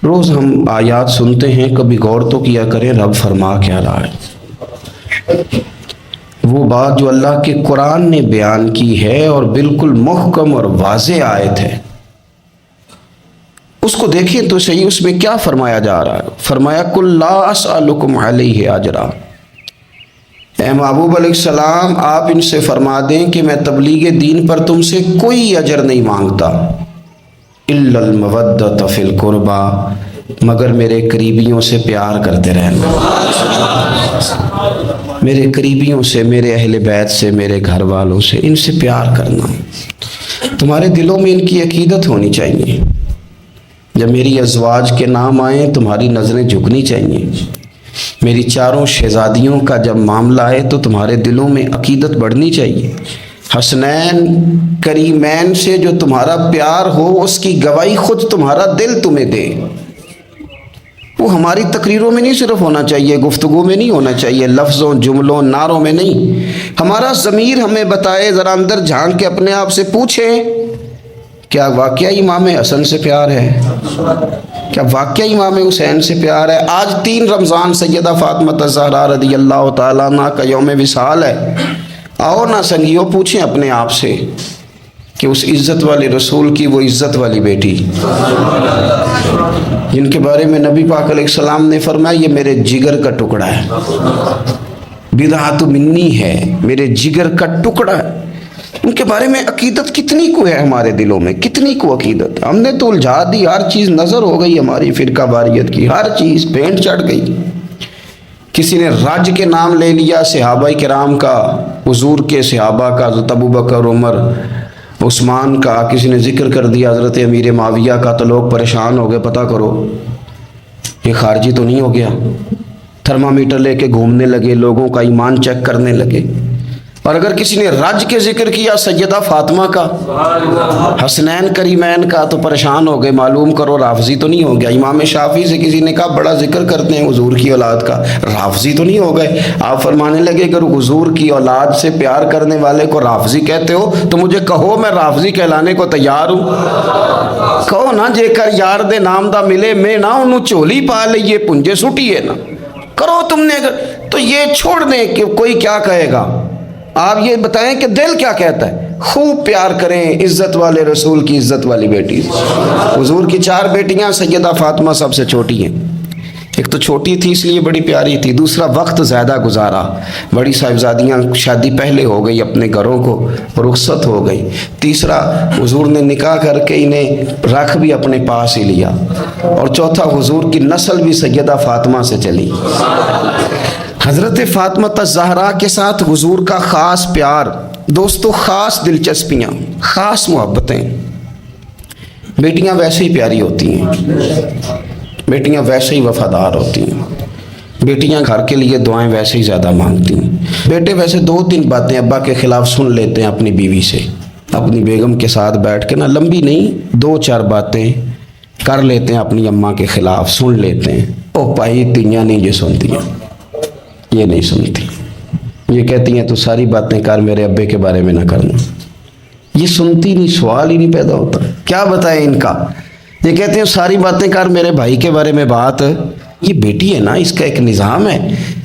روز ہم آیات سنتے ہیں، کبھی غور تو کیا کریں رب فرما کیا رہا ہے۔ وہ بات جو اللہ کے قرآن نے بیان کی ہے اور بالکل محکم اور واضح آیت ہے، اس کو دیکھیں تو صحیح، اس میں کیا فرمایا جا رہا ہے؟ فرمایا قل لا اسألکم علیہ اجرا، اے محبوب علیہ السلام آپ ان سے فرما دیں کہ میں تبلیغ دین پر تم سے کوئی اجر نہیں مانگتا، الا المودۃ فی القربى، مگر میرے قریبیوں سے پیار کرتے رہنا، میرے قریبیوں سے، میرے اہل بیت سے، میرے گھر والوں سے، ان سے پیار کرنا۔ تمہارے دلوں میں ان کی عقیدت ہونی چاہیے۔ جب میری ازواج کے نام آئیں تمہاری نظریں جھکنی چاہیے۔ میری چاروں شہزادیوں کا جب معاملہ آئے تو تمہارے دلوں میں عقیدت بڑھنی چاہیے۔ حسنین کریمین سے جو تمہارا پیار ہو اس کی گواہی خود تمہارا دل تمہیں دے۔ وہ ہماری تقریروں میں نہیں صرف ہونا چاہیے، گفتگو میں نہیں ہونا چاہیے، لفظوں، جملوں، نعروں میں نہیں۔ ہمارا ضمیر ہمیں بتائے، ذرا اندر جھانک کے اپنے آپ سے پوچھیں، کیا واقعہ امام حسن سے پیار ہے؟ کیا واقعہ امام حسین سے پیار ہے؟ آج 3 رمضان سیدہ فاطمہ الزہرا رضی اللہ تعالیٰ عنہ کا یوم وصال ہے۔ آؤ نا سنگیوں، پوچھیں اپنے آپ سے کہ اس عزت والے رسول کی وہ عزت والی بیٹی جن کے بارے میں نبی پاک علیہ السلام نے فرمایا یہ میرے جگر کا ٹکڑا ہے، بضعۃ منی ہے، میرے جگر کا ٹکڑا ہے، ان کے بارے میں عقیدت کتنی کو ہے ہمارے دلوں میں، کتنی کو عقیدت؟ ہم نے تو الجھا دی، ہر چیز نظر ہو گئی ہماری فرقہ واریت کی، ہر چیز پینٹ چڑھ گئی۔ کسی نے رج کے نام لے لیا صحابہ کرام کا، حضور کے صحابہ کا، حضرت ابوبکر، عمر، عثمان کا، کسی نے ذکر کر دیا حضرت امیر معاویہ کا، تو لوگ پریشان ہو گئے، پتہ کرو یہ خارجی تو نہیں ہو گیا؟ تھرمامیٹر لے کے گھومنے لگے، لوگوں کا ایمان چیک کرنے لگے۔ اور اگر کسی نے رج کے ذکر کیا سیدہ فاطمہ کا، حسنین کریمین کا، تو پریشان ہو گئے، معلوم کرو رافضی تو نہیں ہو گیا؟ امام شافعی سے کسی نے کہا بڑا ذکر کرتے ہیں حضور کی اولاد کا، رافضی تو نہیں ہو گئے؟ آپ فرمانے لگے اگر حضور کی اولاد سے پیار کرنے والے کو رافضی کہتے ہو تو مجھے کہو، میں رافضی کہلانے کو تیار ہوں۔ کہو نا جے کر یار دے نام دا ملے میں نہ انہوں چولی پا لئیے پنجے سٹیے نا، کرو تم نے اگر تو یہ چھوڑ دیں کہ کوئی کیا کہے گا۔ آپ یہ بتائیں کہ دل کیا کہتا ہے؟ خوب پیار کریں عزت والے رسول کی عزت والی بیٹی۔ حضور کی 4 بیٹیاں، سیدہ فاطمہ سب سے چھوٹی ہیں۔ ایک تو چھوٹی تھی اس لیے بڑی پیاری تھی، دوسرا وقت زیادہ گزارا، بڑی صاحبزادیاں شادی پہلے ہو گئی، اپنے گھروں کو رخصت ہو گئی، تیسرا حضور نے نکاح کر کے انہیں رکھ بھی اپنے پاس ہی لیا، اور چوتھا حضور کی نسل بھی سیدہ فاطمہ سے چلی۔ حضرت فاطمہ الزہرا کے ساتھ حضور کا خاص پیار، دوستو خاص دلچسپیاں، خاص محبتیں۔ بیٹیاں ویسے ہی پیاری ہوتی ہیں، بیٹیاں ویسے ہی وفادار ہوتی ہیں، بیٹیاں گھر کے لیے دعائیں ویسے ہی زیادہ مانگتی ہیں۔ بیٹے ویسے 2-3 باتیں ابا کے خلاف سن لیتے ہیں اپنی بیوی سے، اپنی بیگم کے ساتھ بیٹھ کے نا، لمبی نہیں 2-4 باتیں کر لیتے ہیں اپنی اماں کے خلاف، سن لیتے ہیں۔ او پائی تیاں نہیں یہ سنتی ہیں، یہ نہیں سنتی، یہ کہتی ہیں تو ساری باتیں کر میرے ابے کے بارے میں نہ کرنا، یہ سنتی نہیں، سوال ہی نہیں پیدا ہوتا، کیا بتائیں ان کا؟ یہ کہتے ہیں ساری باتیں کر میرے بھائی کے بارے میں بات۔ یہ بیٹی ہے نا، اس کا ایک نظام ہے،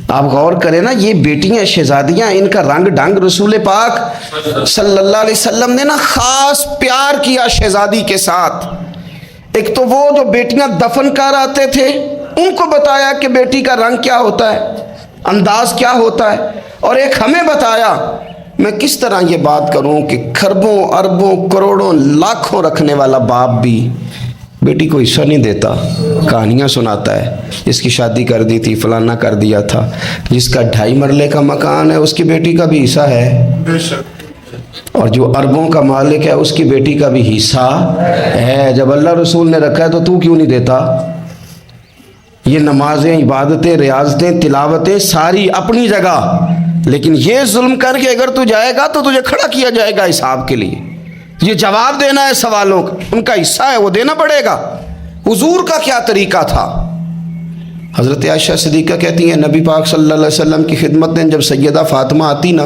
آپ غور کریں نا، یہ بیٹیاں شہزادیاں، ان کا رنگ ڈھنگ رسول پاک صلی اللہ علیہ وسلم نے نا خاص پیار کیا شہزادی کے ساتھ۔ ایک تو وہ جو بیٹیاں دفن کر آتے تھے ان کو بتایا کہ بیٹی کا رنگ کیا ہوتا ہے، انداز کیا ہوتا ہے، اور ایک ہمیں بتایا۔ میں کس طرح یہ بات کروں کہ کھربوں اربوں کروڑوں لاکھوں رکھنے والا باپ بھی بیٹی کو حصہ نہیں دیتا، کہانیاں سناتا ہے، اس کی شادی کر دی تھی، فلانا کر دیا تھا، جس کا 2.5 مرلے کا مکان ہے اس کی بیٹی کا بھی حصہ ہے، اور جو اربوں کا مالک ہے اس کی بیٹی کا بھی حصہ ہے۔ جب اللہ رسول نے رکھا ہے تو کیوں نہیں دیتا؟ یہ نمازیں، عبادتیں، ریاضتیں، تلاوتیں ساری اپنی جگہ، لیکن یہ ظلم کر کے اگر تو جائے گا تو تجھے کھڑا کیا جائے گا حساب کے لیے، یہ جواب دینا ہے سوالوں کا، ان کا حصہ ہے وہ دینا پڑے گا۔ حضور کا کیا طریقہ تھا؟ حضرت عائشہ صدیقہ کہتی ہیں نبی پاک صلی اللہ علیہ وسلم کی خدمت میں جب سیدہ فاطمہ آتی نا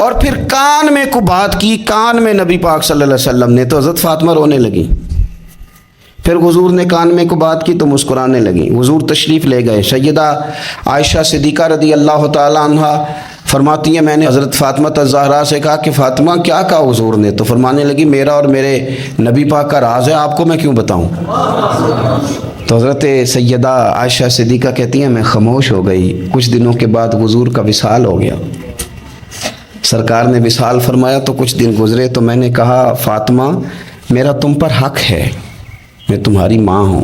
اور پھر کان میں کو بات کی، کان میں نبی پاک صلی اللہ علیہ وسلم نے، تو حضرت فاطمہ رونے لگی۔ پھر حضور نے کان میں کو بات کی تو مسکرانے لگی۔ حضور تشریف لے گئے۔ سیدہ عائشہ صدیقہ رضی اللہ تعالی عنہا فرماتی ہیں میں نے حضرت فاطمہ الزہرا سے کہا کہ فاطمہ کیا کہا حضور نے؟ تو فرمانے لگی میرا اور میرے نبی پاک کا راز ہے، آپ کو میں کیوں بتاؤں؟ تو حضرت سیدہ عائشہ صدیقہ کہتی ہیں میں خاموش ہو گئی۔ کچھ دنوں کے بعد حضور کا وصال ہو گیا، سرکار نے وصال فرمایا تو کچھ دن گزرے تو میں نے کہا فاطمہ میرا تم پر حق ہے، میں تمہاری ماں ہوں،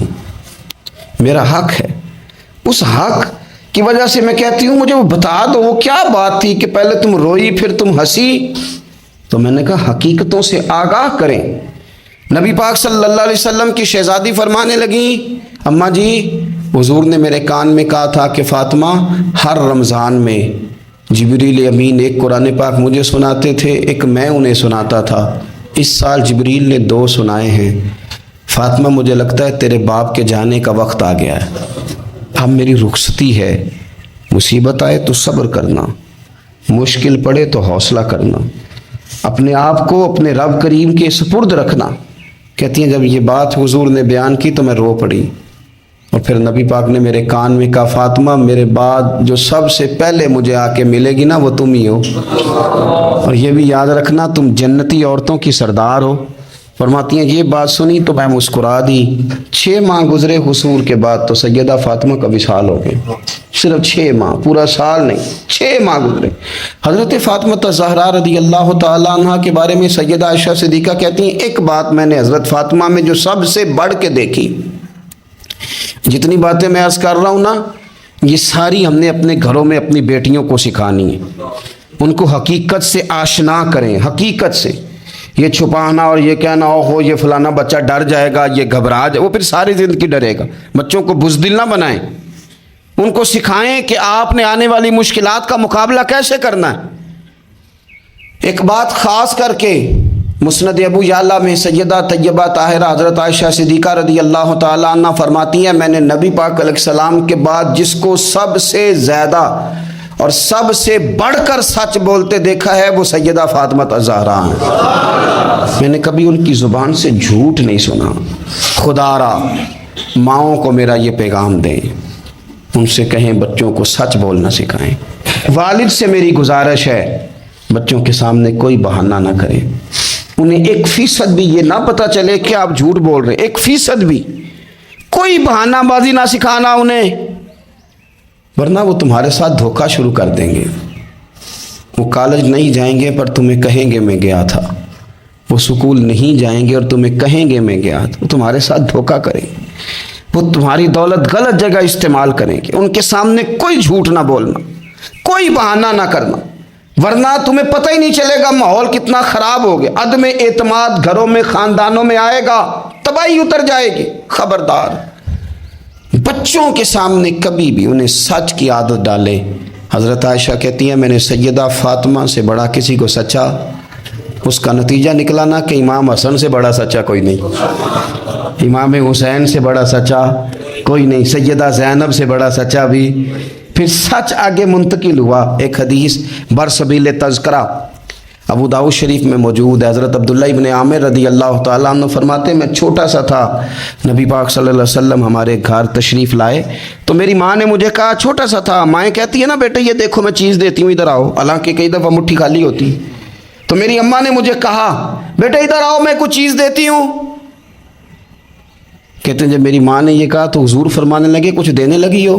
میرا حق ہے، اس حق کی وجہ سے میں کہتی ہوں مجھے وہ بتا دو وہ کیا بات تھی کہ پہلے تم روئی پھر تم ہنسی؟ تو میں نے کہا حقیقتوں سے آگاہ کریں۔ نبی پاک صلی اللہ علیہ وسلم کی شہزادی فرمانے لگی اماں جی حضور نے میرے کان میں کہا تھا کہ فاطمہ ہر رمضان میں جبریل امین ایک قرآن پاک مجھے سناتے تھے، ایک میں انہیں سناتا تھا، اس سال جبریل نے 2 سنائے ہیں۔ فاطمہ مجھے لگتا ہے تیرے باپ کے جانے کا وقت آ گیا ہے، اب میری رخصتی ہے، مصیبت آئے تو صبر کرنا، مشکل پڑے تو حوصلہ کرنا، اپنے آپ کو اپنے رب کریم کے سپرد رکھنا۔ کہتی ہیں جب یہ بات حضور نے بیان کی تو میں رو پڑی، اور پھر نبی پاک نے میرے کان میں کہا فاطمہ میرے بعد جو سب سے پہلے مجھے آ کے ملے گی نا وہ تم ہی ہو، اور یہ بھی یاد رکھنا تم جنتی عورتوں کی سردار ہو۔ فرماتی ہیں یہ بات سنی تو میں مسکرا دی۔ 6 ماہ گزرے حصول کے بعد تو سیدہ فاطمہ کا وصال ہو گیا، صرف 6 ماہ، پورا سال نہیں، 6 ماہ گزرے۔ حضرت فاطمہ الزہرا رضی اللہ تعالیٰ عنہ کے بارے میں سیدہ عائشہ صدیقہ کہتی ہیں ایک بات میں نے حضرت فاطمہ میں جو سب سے بڑھ کے دیکھی، جتنی باتیں میں عرض کر رہا ہوں نا یہ ساری ہم نے اپنے گھروں میں اپنی بیٹیوں کو سکھانی ہے، ان کو حقیقت سے آشنا کریں، حقیقت سے۔ یہ چھپانا اور یہ کہنا ہو یہ فلانا بچہ ڈر جائے گا، یہ گھبرا جائے، وہ پھر ساری زندگی ڈرے گا۔ بچوں کو بزدل نہ بنائیں، ان کو سکھائیں کہ آپ نے آنے والی مشکلات کا مقابلہ کیسے کرنا ہے۔ ایک بات خاص کر کے مسند ابو یعلا میں سیدہ طیبہ طاہرہ حضرت عائشہ صدیقہ رضی اللہ تعالیٰ عنہ فرماتی ہیں میں نے نبی پاک علیہ السلام کے بعد جس کو سب سے زیادہ اور سب سے بڑھ کر سچ بولتے دیکھا ہے وہ سیدہ فاطمہ الزہرا ہیں۔ میں نے کبھی ان کی زبان سے جھوٹ نہیں سنا۔ خدا را ماؤں کو میرا یہ پیغام دیں، ان سے کہیں بچوں کو سچ بولنا سکھائیں۔ والد سے میری گزارش ہے بچوں کے سامنے کوئی بہانہ نہ کریں، انہیں 1% بھی یہ نہ پتہ چلے کہ آپ جھوٹ بول رہے، 1% بھی کوئی بہانہ بازی نہ سکھانا انہیں، ورنہ وہ تمہارے ساتھ دھوکہ شروع کر دیں گے۔ وہ کالج نہیں جائیں گے پر تمہیں کہیں گے میں گیا تھا، وہ سکول نہیں جائیں گے اور تمہیں کہیں گے میں گیا تھا، وہ تمہارے ساتھ دھوکہ کریں گے، وہ تمہاری دولت غلط جگہ استعمال کریں گے۔ ان کے سامنے کوئی جھوٹ نہ بولنا، کوئی بہانہ نہ کرنا، ورنہ تمہیں پتہ ہی نہیں چلے گا ماحول کتنا خراب ہو گیا، عدم اعتماد گھروں میں خاندانوں میں آئے گا، تباہی اتر جائے گی۔ خبردار بچوں کے سامنے کبھی بھی انہیں سچ کی عادت ڈالے۔ حضرت عائشہ کہتی ہیں میں نے سیدہ فاطمہ سے بڑا کسی کو سچا، اس کا نتیجہ نکلا نا کہ امام حسن سے بڑا سچا کوئی نہیں، امام حسین سے بڑا سچا کوئی نہیں، سیدہ زینب سے بڑا سچا بھی۔ پھر سچ آگے منتقل ہوا۔ ایک حدیث برسبیل تذکرہ ابو داؤد شریف میں موجود ہے، حضرت عبداللہ ابن عامر رضی اللہ تعالیٰ عنہ فرماتے میں چھوٹا سا تھا، نبی پاک صلی اللہ علیہ وسلم ہمارے گھر تشریف لائے تو میری ماں نے مجھے کہا، چھوٹا سا تھا، مائیں کہتی ہے نا بیٹے یہ دیکھو میں چیز دیتی ہوں ادھر آؤ، حالانکہ کئی دفعہ مٹھی خالی ہوتی، تو میری اماں نے مجھے کہا بیٹے ادھر آؤ میں کچھ چیز دیتی ہوں۔ کہتے ہیں جب میری ماں نے یہ کہا تو حضور فرمانے لگے کچھ دینے لگی ہو؟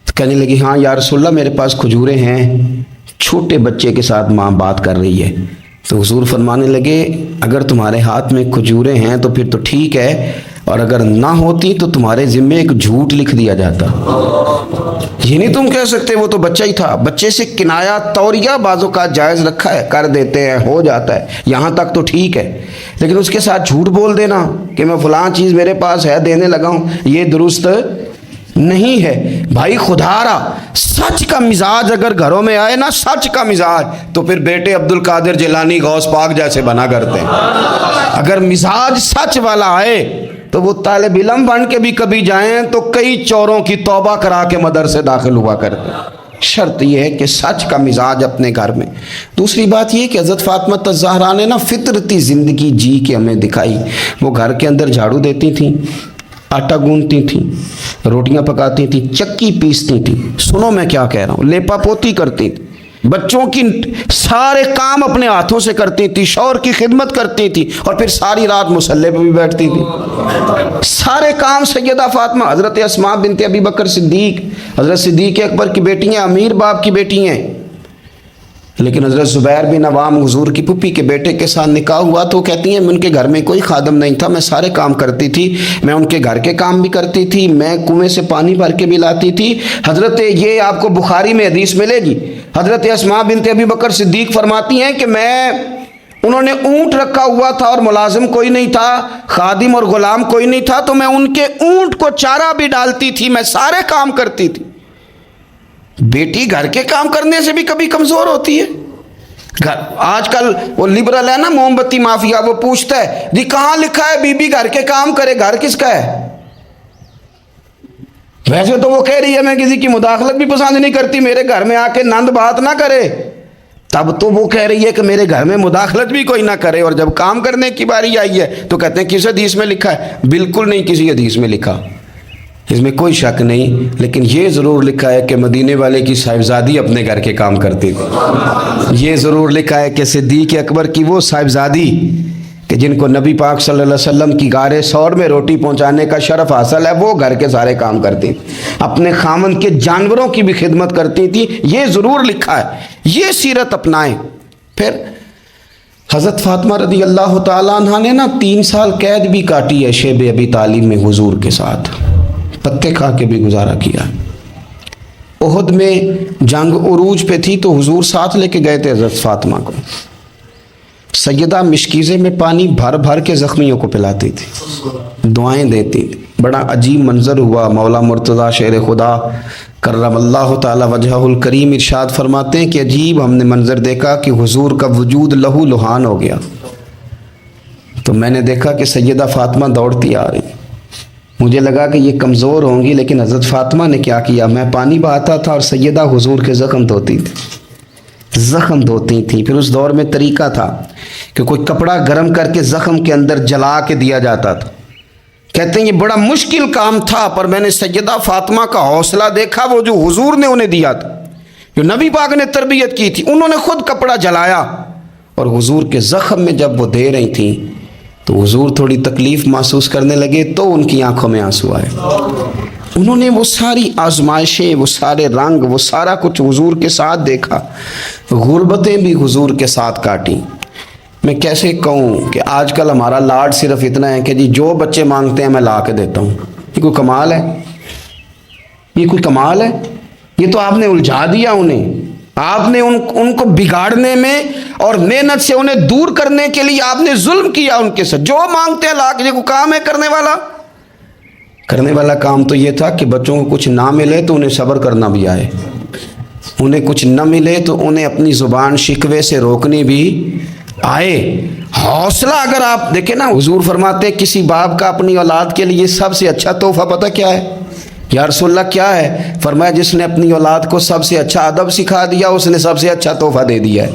کہنے لگی ہاں یا رسول اللہ میرے پاس کھجوریں ہیں۔ چھوٹے بچے کے ساتھ ماں بات کر رہی ہے تو حضور فرمانے لگے اگر تمہارے ہاتھ میں کھجوریں ہیں تو پھر تو ٹھیک ہے، اور اگر نہ ہوتی تو تمہارے ذمے ایک جھوٹ لکھ دیا جاتا۔ یہ نہیں تم کہہ سکتے وہ تو بچہ ہی تھا، بچے سے کنایا توریہ بعضوں کا جائز رکھا ہے، کر دیتے ہیں، ہو جاتا ہے، یہاں تک تو ٹھیک ہے، لیکن اس کے ساتھ جھوٹ بول دینا کہ میں فلاں چیز میرے پاس ہے دینے لگا ہوں، یہ درست نہیں ہے۔ بھائی خدا را سچ کا مزاج اگر گھروں میں آئے نا، سچ کا مزاج، تو پھر بیٹے عبد القادر جیلانی غوث پاک جیسے بنا کرتے ہیں۔ اگر مزاج سچ والا آئے تو وہ طالب علم بن کے بھی کبھی جائیں تو کئی چوروں کی توبہ کرا کے مدرسے داخل ہوا کرتے ہیں۔ شرط یہ ہے کہ سچ کا مزاج اپنے گھر میں۔ دوسری بات یہ کہ حضرت فاطمہ الزہرا نے نا فطرتی زندگی جی کے ہمیں دکھائی۔ وہ گھر کے اندر جھاڑو دیتی تھیں، آٹا گوندتی تھیں، روٹیاں پکاتی تھیں، چکی پیستی تھیں، سنو میں کیا کہہ رہا ہوں، لیپا پوتی کرتی تھیں، بچوں کی سارے کام اپنے ہاتھوں سے کرتی تھی، شوہر کی خدمت کرتی تھی، اور پھر ساری رات مصلے پہ بھی بیٹھتی تھی۔ سارے کام سیدہ فاطمہ، حضرت اسماء بنت ابی بکر صدیق، حضرت صدیق اکبر کی بیٹی ہیں، امیر باپ کی بیٹی ہیں، لیکن حضرت زبیر بن عوام حضور کی پھوپھی کے بیٹے کے ساتھ نکاح ہوا تو کہتی ہیں ان کے گھر میں کوئی خادم نہیں تھا، میں سارے کام کرتی تھی، میں ان کے گھر کے کام بھی کرتی تھی، میں کنویں سے پانی بھر کے بھی لاتی تھی۔ حضرت یہ آپ کو بخاری میں حدیث ملے گی، حضرت اسماء بنت ابی بکر صدیق فرماتی ہیں کہ انہوں نے اونٹ رکھا ہوا تھا اور ملازم کوئی نہیں تھا، خادم اور غلام کوئی نہیں تھا، تو میں ان کے اونٹ کو چارہ بھی ڈالتی تھی، میں سارے کام کرتی تھی۔ بیٹی گھر کے کام کرنے سے بھی کبھی کمزور ہوتی ہے۔ آج کل وہ لبرل ہے نا، موم بتی مافیا، وہ پوچھتا ہے جی کہاں لکھا ہے بی بی گھر کے کام کرے، گھر کس کا ہے؟ ویسے تو وہ کہہ رہی ہے میں کسی کی مداخلت بھی پسند نہیں کرتی، میرے گھر میں آ کے نند بات نہ کرے، تب تو وہ کہہ رہی ہے کہ میرے گھر میں مداخلت بھی کوئی نہ کرے، اور جب کام کرنے کی باری آئی ہے تو کہتے ہیں کس حدیث میں لکھا ہے؟ بالکل نہیں کسی حدیث میں لکھا، اس میں کوئی شک نہیں، لیکن یہ ضرور لکھا ہے کہ مدینے والے کی صاحبزادی اپنے گھر کے کام کرتی تھی۔ یہ ضرور لکھا ہے کہ صدیق اکبر کی وہ صاحبزادی کہ جن کو نبی پاک صلی اللہ علیہ وسلم کی غار ثور میں روٹی پہنچانے کا شرف حاصل ہے، وہ گھر کے سارے کام کرتی تھی، اپنے خامن کے جانوروں کی بھی خدمت کرتی تھی، یہ ضرور لکھا ہے۔ یہ سیرت اپنائیں۔ پھر حضرت فاطمہ رضی اللہ تعالیٰ عنہ نے نا 3 سال قید بھی کاٹی ہے شیب ابی طالب میں حضور کے ساتھ، پتے کھا کے بھی گزارا کیا۔ احد میں جنگ عروج پہ تھی تو حضور ساتھ لے کے گئے تھے حضرت فاطمہ کو، سیدہ مشکیزے میں پانی بھر بھر کے زخمیوں کو پلاتی تھی، دعائیں دیتی تھی۔ بڑا عجیب منظر ہوا۔ مولا مرتضیٰ شیر خدا کرم اللہ تعالی وجہہ الکریم ارشاد فرماتے ہیں کہ عجیب ہم نے منظر دیکھا کہ حضور کا وجود لہو لہان ہو گیا، تو میں نے دیکھا کہ سیدہ فاطمہ دوڑتی آ رہی، مجھے لگا کہ یہ کمزور ہوں گی، لیکن حضرت فاطمہ نے کیا کیا، میں پانی بہاتا تھا اور سیدہ حضور کے زخم دھوتی تھی۔ پھر اس دور میں طریقہ تھا کہ کوئی کپڑا گرم کر کے زخم کے اندر جلا کے دیا جاتا تھا۔ کہتے ہیں یہ بڑا مشکل کام تھا، پر میں نے سیدہ فاطمہ کا حوصلہ دیکھا، وہ جو حضور نے انہیں دیا تھا، جو نبی پاک نے تربیت کی تھی، انہوں نے خود کپڑا جلایا اور حضور کے زخم میں جب وہ دے رہی تھیں تو حضور تھوڑی تکلیف محسوس کرنے لگے تو ان کی آنکھوں میں آنسو آئے۔ انہوں نے وہ ساری آزمائشیں، وہ سارے رنگ، وہ سارا کچھ حضور کے ساتھ دیکھا، غربتیں بھی حضور کے ساتھ کاٹیں۔ میں کیسے کہوں کہ آج کل ہمارا لاڈ صرف اتنا ہے کہ جی جو بچے مانگتے ہیں میں لا کے دیتا ہوں۔ یہ کوئی کمال ہے؟ یہ کوئی کمال ہے؟ یہ تو آپ نے الجھا دیا انہیں، آپ نے ان کو بگاڑنے میں اور محنت سے انہیں دور کرنے کے لیے آپ نے ظلم کیا ان کے ساتھ۔ جو مانگتے ہیں لا کے، یہ کوئی کام ہے کرنے والا کام تو یہ تھا کہ بچوں کو کچھ نہ ملے تو انہیں صبر کرنا بھی آئے، انہیں کچھ نہ ملے تو انہیں اپنی زبان شکوے سے روکنی بھی آئے۔ حوصلہ اگر آپ دیکھیں نا، حضور فرماتے کسی باپ کا اپنی اولاد کے لیے سب سے اچھا تحفہ پتہ کیا ہے؟ یا رسول اللہ کیا ہے؟ فرمایا جس نے اپنی اولاد کو سب سے اچھا ادب سکھا دیا اس نے سب سے اچھا تحفہ دے دیا ہے۔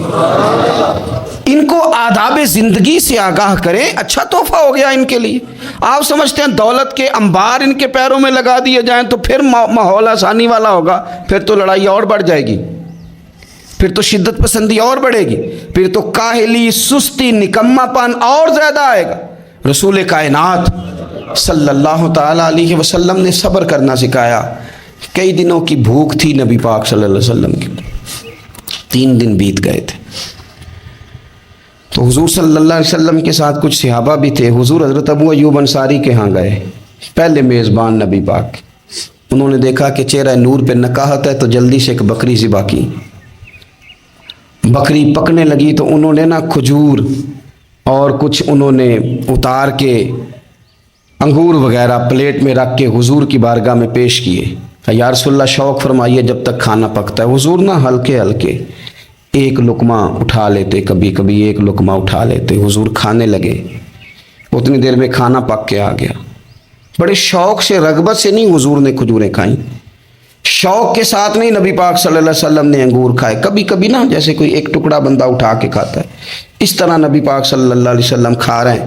ان کو آداب زندگی سے آگاہ کریں، اچھا تحفہ ہو گیا ان کے لیے۔ آپ سمجھتے ہیں دولت کے انبار ان کے پیروں میں لگا دیے جائیں تو پھر ماحول آسانی والا ہوگا؟ پھر تو لڑائی اور بڑھ جائے گی، پھر تو شدت پسندی اور بڑھے گی، پھر تو کاہلی، سستی، نکما پن اور زیادہ آئے گا۔ رسول کائنات صلی اللہ تعالیٰ علیہ وسلم نے صبر کرنا سکھایا۔ کئی دنوں کی بھوک تھی نبی پاک صلی اللہ علیہ وسلم کی، 3 دن بیت گئے تھے، تو حضور صلی اللہ علیہ وسلم کے ساتھ کچھ صحابہ بھی تھے۔ حضور حضرت ابو ایوب انصاری کے ہاں گئے، پہلے میزبان نبی پاک، انہوں نے دیکھا کہ چہرہ نور پہ نکاہت ہے تو جلدی سے ایک بکری ذبح کی۔ بکری پکنے لگی تو انہوں نے نا کھجور اور کچھ انہوں نے اتار کے انگور وغیرہ پلیٹ میں رکھ کے حضور کی بارگاہ میں پیش کیے۔ یا رسول اللہ شوق فرمائیے جب تک کھانا پکتا ہے۔ حضور نا ہلکے ہلکے ایک لقمہ اٹھا لیتے، کبھی کبھی ایک لقمہ اٹھا لیتے، حضور کھانے لگے، اتنی دیر میں کھانا پک کے آ گیا۔ بڑے شوق سے، رغبت سے نہیں حضور نے کھجوریں کھائیں، شوق کے ساتھ نہیں نبی پاک صلی اللہ علیہ وسلم نے انگور کھائے، کبھی کبھی نا جیسے کوئی ایک ٹکڑا بندہ اٹھا کے کھاتا ہے، اس طرح نبی پاک صلی اللہ علیہ وسلم کھا رہے ہیں۔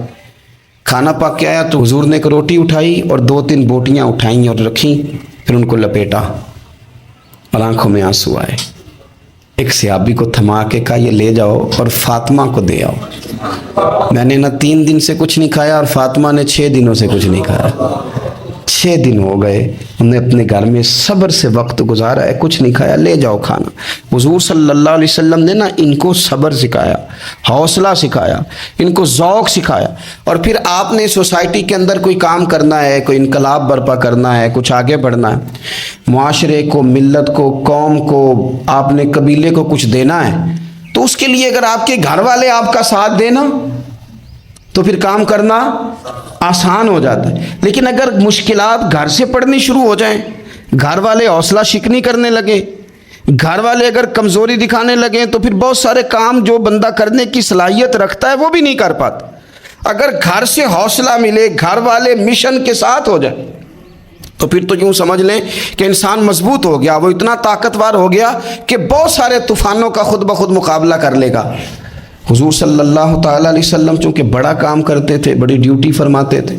کھانا پک کے آیا تو حضور نے ایک روٹی اٹھائی اور 2-3 بوٹیاں اٹھائیں اور رکھیں، پھر ان کو لپیٹا اور آنکھوں میں آنسو آئے۔ ایک صحابی کو تھما کے کہا یہ لے جاؤ اور فاطمہ کو دے آؤ، میں نے نہ 3 دن سے کچھ نہیں کھایا اور فاطمہ نے 6 دنوں سے کچھ نہیں کھایا۔ 6 دن ہو گئے، انہوں نے اپنے گھر میں صبر سے وقت گزارا ہے، کچھ نہیں کھایا، لے جاؤ کھانا۔ حضور صلی اللہ علیہ وسلم نے نا ان کو صبر سکھایا، حوصلہ سکھایا، ان کو ذوق سکھایا۔ اور پھر آپ نے سوسائٹی کے اندر کوئی کام کرنا ہے، کوئی انقلاب برپا کرنا ہے، کچھ آگے بڑھنا ہے، معاشرے کو، ملت کو، قوم کو، آپ نے قبیلے کو کچھ دینا ہے، تو اس کے لیے اگر آپ کے گھر والے آپ کا ساتھ دینا تو پھر کام کرنا آسان ہو جاتا ہے۔ لیکن اگر مشکلات گھر سے پڑنی شروع ہو جائیں، گھر والے حوصلہ شکنی کرنے لگے، گھر والے اگر کمزوری دکھانے لگیں، تو پھر بہت سارے کام جو بندہ کرنے کی صلاحیت رکھتا ہے وہ بھی نہیں کر پاتا۔ اگر گھر سے حوصلہ ملے، گھر والے مشن کے ساتھ ہو جائے، تو پھر تو یوں سمجھ لیں کہ انسان مضبوط ہو گیا، وہ اتنا طاقتور ہو گیا کہ بہت سارے طوفانوں کا خود بخود مقابلہ کر لے گا۔ حضور صلی اللہ تعالیٰ علیہ وسلم چونکہ بڑا کام کرتے تھے، بڑی ڈیوٹی فرماتے تھے،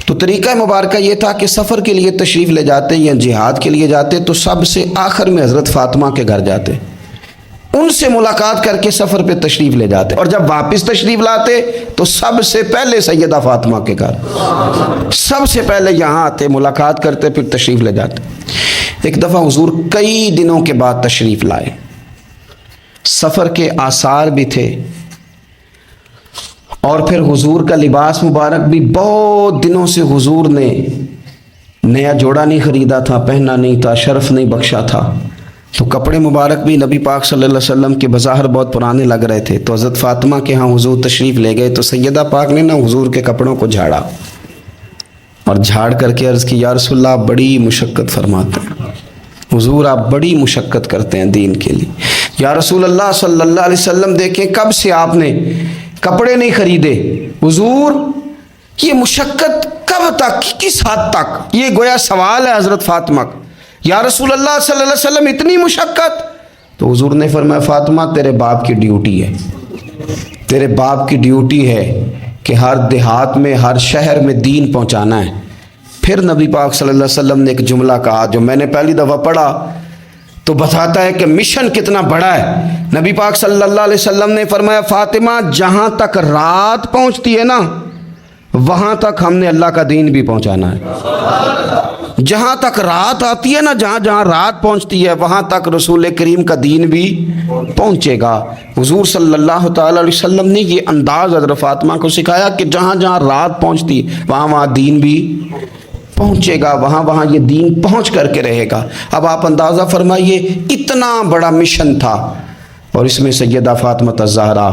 تو طریقہ مبارکہ یہ تھا کہ سفر کے لیے تشریف لے جاتے یا جہاد کے لیے جاتے تو سب سے آخر میں حضرت فاطمہ کے گھر جاتے، ان سے ملاقات کر کے سفر پہ تشریف لے جاتے، اور جب واپس تشریف لاتے تو سب سے پہلے سیدہ فاطمہ کے گھر سب سے پہلے یہاں آتے، ملاقات کرتے، پھر تشریف لے جاتے۔ ایک دفعہ حضور کئی دنوں کے بعد تشریف لائے، سفر کے آثار بھی تھے، اور پھر حضور کا لباس مبارک بھی بہت دنوں سے حضور نے نیا جوڑا نہیں خریدا تھا، پہنا نہیں تھا، شرف نہیں بخشا تھا، تو کپڑے مبارک بھی نبی پاک صلی اللہ علیہ وسلم کے بظاہر بہت پرانے لگ رہے تھے۔ تو حضرت فاطمہ کے ہاں حضور تشریف لے گئے تو سیدہ پاک نے نا حضور کے کپڑوں کو جھاڑا اور جھاڑ کر کے عرض کی یا رسول اللہ آپ بڑی مشقت فرماتے ہیں، حضور آپ بڑی مشقت کرتے ہیں دین کے لیے۔ یا رسول اللہ صلی اللہ علیہ وسلم دیکھیں کب سے آپ نے کپڑے نہیں خریدے، حضور یہ مشقت کب تک، کس حد تک؟ یہ گویا سوال ہے حضرت فاطمہ کا۔ یا رسول اللہ صلی اللہ علیہ وسلم اتنی مشقت؟ تو حضور نے فرمایا فاطمہ تیرے باپ کی ڈیوٹی ہے، تیرے باپ کی ڈیوٹی ہے کہ ہر دیہات میں، ہر شہر میں دین پہنچانا ہے۔ پھر نبی پاک صلی اللہ علیہ وسلم نے ایک جملہ کہا جو میں نے پہلی دفعہ پڑھا تو بتاتا ہے کہ مشن کتنا بڑا ہے۔ نبی پاک صلی اللہ علیہ وسلم نے فرمایا فاطمہ جہاں تک رات پہنچتی ہے نا وہاں تک ہم نے اللہ کا دین بھی پہنچانا ہے۔ جہاں تک رات آتی ہے نا، جہاں جہاں رات پہنچتی ہے وہاں تک رسول کریم کا دین بھی پہنچے گا۔ حضور صلی اللہ تعالیٰ علیہ وسلم نے یہ انداز حضرت فاطمہ کو سکھایا کہ جہاں جہاں رات پہنچتی وہاں وہاں دین بھی پہنچے گا، وہاں وہاں یہ دین پہنچ کر کے رہے گا۔ اب آپ اندازہ فرمائیے اتنا بڑا مشن تھا، اور اس میں سیدہ فاطمہ الزہرا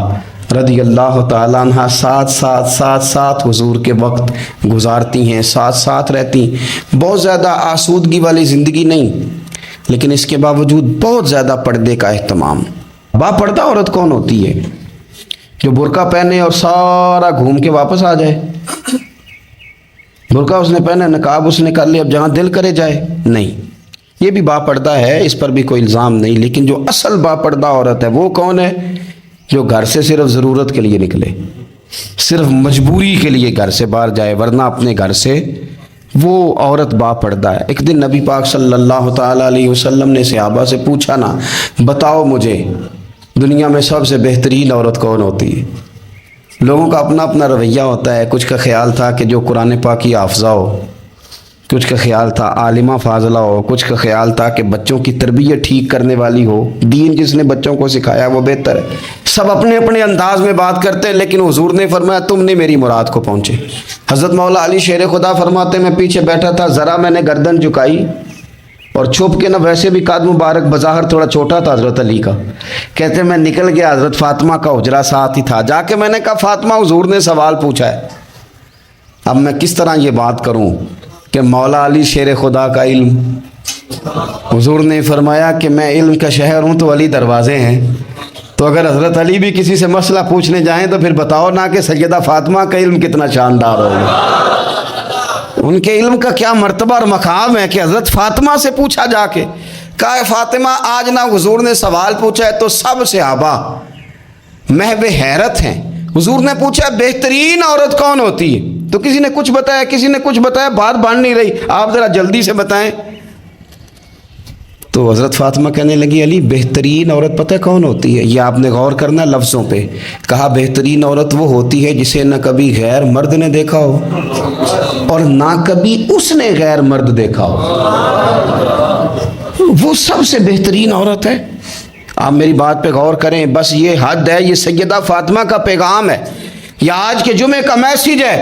رضی اللہ تعالیٰ عنہ ساتھ حضور کے وقت گزارتی ہیں، ساتھ رہتی، بہت زیادہ آسودگی والی زندگی نہیں، لیکن اس کے باوجود بہت زیادہ پردے کا اہتمام۔ با پردہ عورت کون ہوتی ہے؟ جو برقع پہنے اور سارا گھوم کے واپس آ جائے؟ برقع اس نے پہنا، نقاب اس نے کر لیا، اب جہاں دل کرے جائے؟ نہیں، یہ بھی با پردہ ہے، اس پر بھی کوئی الزام نہیں، لیکن جو اصل با پردہ عورت ہے وہ کون ہے؟ جو گھر سے صرف ضرورت کے لیے نکلے، صرف مجبوری کے لیے گھر سے باہر جائے، ورنہ اپنے گھر سے، وہ عورت با پردہ ہے۔ ایک دن نبی پاک صلی اللہ تعالیٰ علیہ وسلم نے صحابہ سے پوچھا نا بتاؤ مجھے دنیا میں سب سے بہترین عورت کون ہوتی ہے؟ لوگوں کا اپنا اپنا رویہ ہوتا ہے، کچھ کا خیال تھا کہ جو قرآن پاک کی حافظہ ہو، کچھ کا خیال تھا عالمہ فاضلہ ہو، کچھ کا خیال تھا کہ بچوں کی تربیت ٹھیک کرنے والی ہو، دین جس نے بچوں کو سکھایا وہ بہتر ہے۔ سب اپنے اپنے انداز میں بات کرتے ہیں، لیکن حضور نے فرمایا تم نے میری مراد کو پہنچے۔ حضرت مولا علی شیر خدا فرماتے میں پیچھے بیٹھا تھا، ذرا میں نے گردن جھکائی اور چھپ کے، نہ ویسے بھی قد مبارک بظاہر تھوڑا چھوٹا تھا حضرت علی کا، کہتے میں نکل گیا، حضرت فاطمہ کا حجرہ ساتھ ہی تھا، جا کے میں نے کہا فاطمہ حضور نے سوال پوچھا ہے، اب میں کس طرح یہ بات کروں کہ مولا علی شیر خدا کا علم؟ حضور نے فرمایا کہ میں علم کا شہر ہوں تو علی دروازے ہیں، تو اگر حضرت علی بھی کسی سے مسئلہ پوچھنے جائیں تو پھر بتاؤ نا کہ سیدہ فاطمہ کا علم کتنا شاندار ہوگا۔ ان کے علم کا کیا مرتبہ اور مقام ہے کہ حضرت فاطمہ سے پوچھا جا کے، کہا فاطمہ آج نہ حضور نے سوال پوچھا ہے تو سب صحابہ محو حیرت ہیں۔ حضور نے پوچھا بہترین عورت کون ہوتی ہے، تو کسی نے کچھ بتایا، کسی نے کچھ بتایا، بات بن نہیں رہی، آپ ذرا جلدی سے بتائیں۔ تو حضرت فاطمہ کہنے لگی علی بہترین عورت پتہ کون ہوتی ہے؟ یہ آپ نے غور کرنا لفظوں پہ، کہا بہترین عورت وہ ہوتی ہے جسے نہ کبھی غیر مرد نے دیکھا ہو اور نہ کبھی اس نے غیر مرد دیکھا ہو، وہ سب سے بہترین عورت ہے۔ آپ میری بات پہ غور کریں، بس یہ حد ہے، یہ سیدہ فاطمہ کا پیغام ہے، یہ آج کے جمعے کا میسیج ہے۔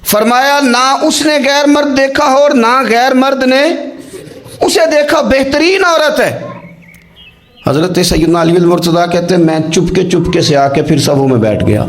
فرمایا نہ اس نے غیر مرد دیکھا ہو اور نہ غیر مرد نے اسے دیکھا، بہترین عورت ہے۔ حضرت سیدنا علی المرتضیٰ کہتے ہیں میں چپکے سے آ کے پھر صفوں میں بیٹھ گیا۔